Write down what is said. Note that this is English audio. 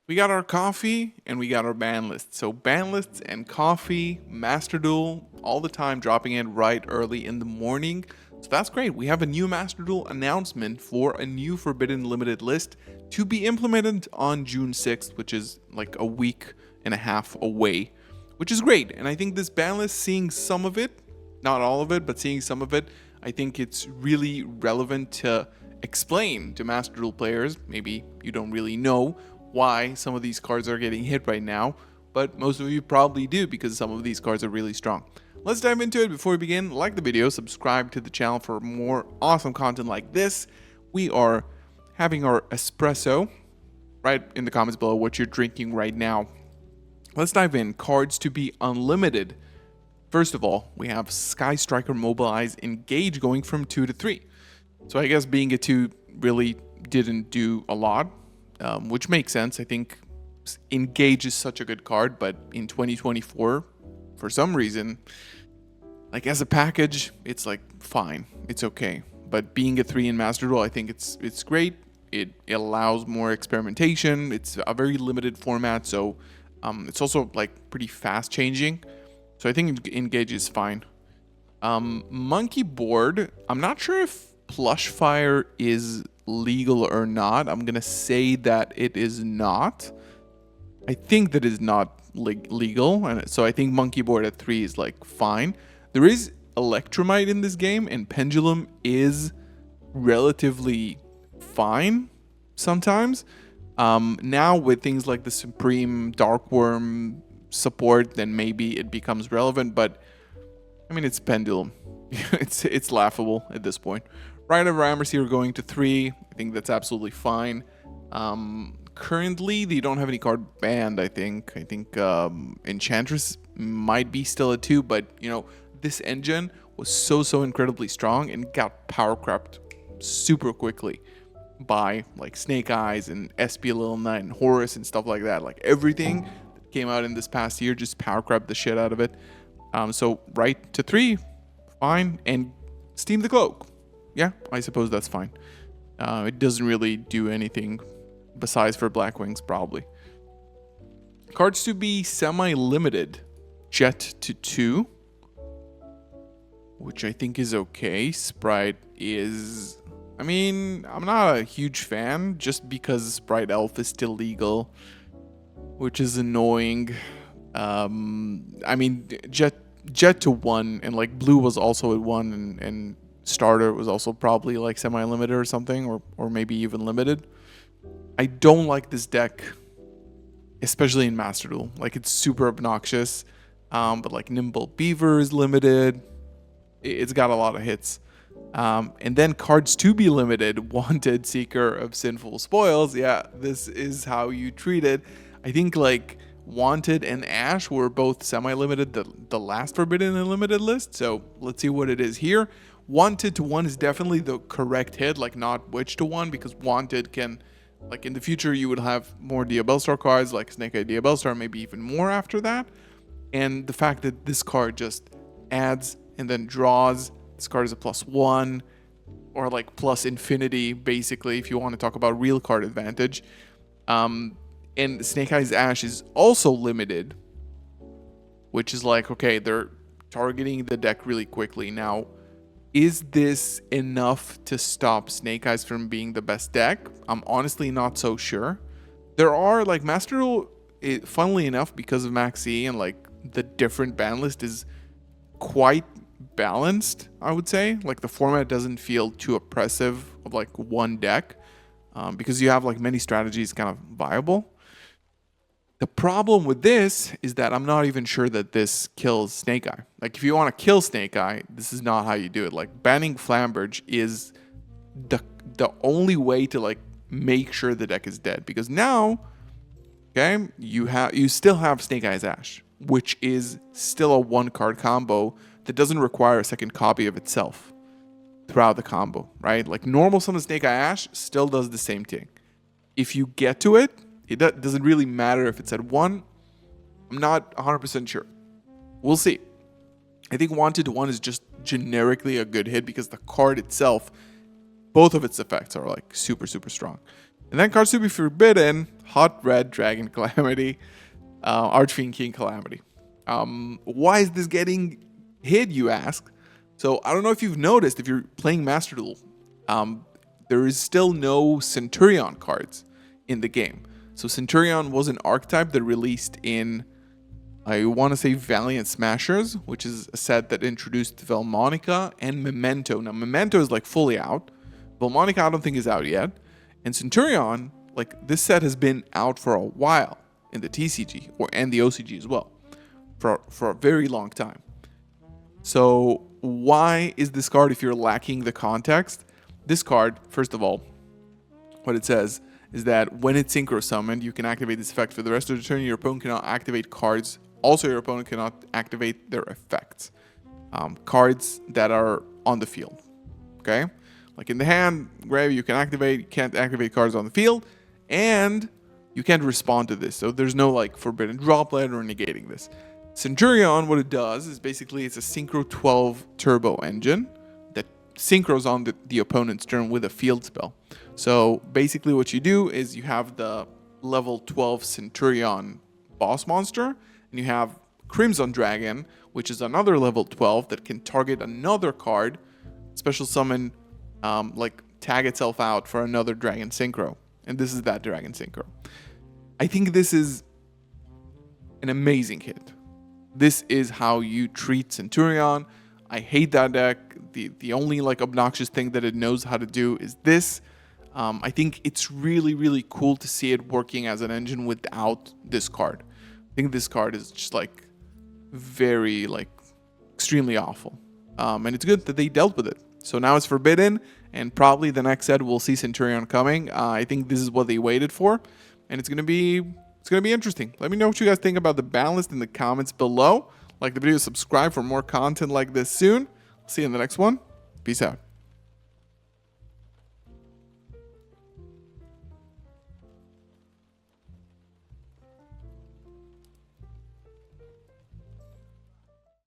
We got our coffee and we got our ban list. So ban lists and coffee, Master Duel, all the time dropping in right early in the morning. So that's great. We have a new Master Duel announcement for a new Forbidden Limited list to be implemented on June 6th, which is like a week and a half away, which is great. And I think this ban list, seeing some of it, not all of it, but seeing some of it, I think it's really relevant to explain to Master Duel players. Maybe you don't really know why some of these cards are getting hit right now, but most of you probably do because some of these cards are really strong. Let's dive into it. Before we begin, like the video, subscribe to the channel for more awesome content like this. We are having our espresso. Write in the comments below what you're drinking right now. Let's dive in. Cards to be unlimited. First of all, we have Sky Striker, Mobilize, Engage going from 2 to 3. So I guess being a 2 really didn't do a lot, which makes sense. I think Engage is such a good card, but in 2024, for some reason, like as a package, it's like fine, it's okay. But being a 3 in Master Duel, I think it's great. It allows more experimentation. It's a very limited format, so it's also like pretty fast changing. So I think Engage is fine. Monkey Board, I'm not sure if Plush Fire is legal or not. I'm gonna say that it is not. I think that is not legal, and so I think Monkey Board at 3 is like fine. There is Electromite in this game, and Pendulum is relatively fine sometimes. Now with things like the Supreme Darkworm support, then maybe it becomes relevant, but I mean, it's Pendulum. it's laughable at this point. Rite of Rammercy are going to 3. I think that's absolutely fine. Currently, they don't have any card banned, I think. I think Enchantress might be still a 2, but, you know, this engine was so incredibly strong and got power crept super quickly by, like, Snake Eyes and SP Little Knight and Horus and stuff like that. Like, everything that came out in this past year just power crept the shit out of it. So, right to 3, fine. And Steam the Cloak. Yeah, I suppose that's fine. It doesn't really do anything besides for Black Wings, probably. Cards to be semi-limited. Jet to 2, which I think is okay. Sprite is... I mean, I'm not a huge fan, just because Sprite Elf is still legal, which is annoying. I mean, Jet to 1, and like Blue was also at 1, and Starter was also probably like semi-limited or something, or maybe even limited. I don't like this deck, especially in Master Duel. Like, it's super obnoxious, but like Nimble Beaver is limited. It's got a lot of hits. And then cards to be limited. Wanted, Seeker of Sinful Spoils. Yeah, this is how you treat it. I think like Wanted and Ash were both semi-limited, the last Forbidden and Limited list. So let's see what it is here. Wanted to 1 is definitely the correct hit, like not Witch to 1, because Wanted can, like in the future, you would have more Diabellstar cards, like Snake Eye Diabellstar, maybe even more after that. And the fact that this card just adds and then draws, this card is a +1, or like plus infinity, basically, if you want to talk about real card advantage. And Snake Eyes Ash is also limited, which is like, okay, they're targeting the deck really quickly. Now, is this enough to stop Snake Eyes from being the best deck? I'm honestly not so sure. There are, like, Master Duel, funnily enough, because of Max E and, like, the different ban list is quite balanced, I would say. Like, the format doesn't feel too oppressive of, like, one deck, because you have, like, many strategies kind of viable. The problem with this is that I'm not even sure that this kills Snake Eye. Like, if you want to kill Snake Eye, this is not how you do it. Like, banning Flamberge is the only way to, like, make sure the deck is dead. Because now, okay, you still have Snake Eyes Ash, which is still a 1-card combo that doesn't require a second copy of itself throughout the combo, right? Like, normal summon Snake Eye Ash still does the same thing. If you get to it, it doesn't really matter if it's at 1. I'm not 100% sure. We'll see. I think Wanted to 1 is just generically a good hit because the card itself, both of its effects are like super strong. And then cards to be forbidden, Hot Red Dragon Calamity, Archfiend King Calamity. Why is this getting hit, you ask? So I don't know if you've noticed, if you're playing Master Duel, there is still no Centur-Ion cards in the game. So Centur-Ion was an archetype that released in, I want to say, Valiant Smashers, which is a set that introduced Velmonica and Memento. Now, Memento is like fully out. Velmonica I don't think is out yet. And Centur-Ion, like, this set has been out for a while in the TCG and the OCG as well, for a very long time. So why is this card, if you're lacking the context? This card, first of all, what it says is that when it's synchro summoned, you can activate this effect for the rest of the turn. Your opponent cannot activate cards. Also, your opponent cannot activate their effects. Cards that are on the field. Okay? Like in the hand, grave, you can activate. You can't activate cards on the field. And you can't respond to this. So there's no like forbidden droplet or negating this. Centur-Ion, what it does is basically it's a Synchro 12 turbo engine that synchros on the opponent's turn with a field spell. So basically what you do is you have the level 12 Centur-Ion boss monster, and you have Crimson Dragon, which is another level 12 that can target another card, special summon, like tag itself out for another Dragon Synchro. And this is that Dragon Synchro. I think this is an amazing hit. This is how you treat Centur-Ion. I hate that deck. The only like obnoxious thing that it knows how to do is this. I think it's really, really cool to see it working as an engine without this card. I think this card is just like very like extremely awful. And it's good that they dealt with it. So now it's forbidden, and probably the next set we'll see Centur-Ion coming. I think this is what they waited for, and it's gonna be interesting. Let me know what you guys think about the ban list in the comments below. Like the video, subscribe for more content like this soon. See you in the next one. Peace out.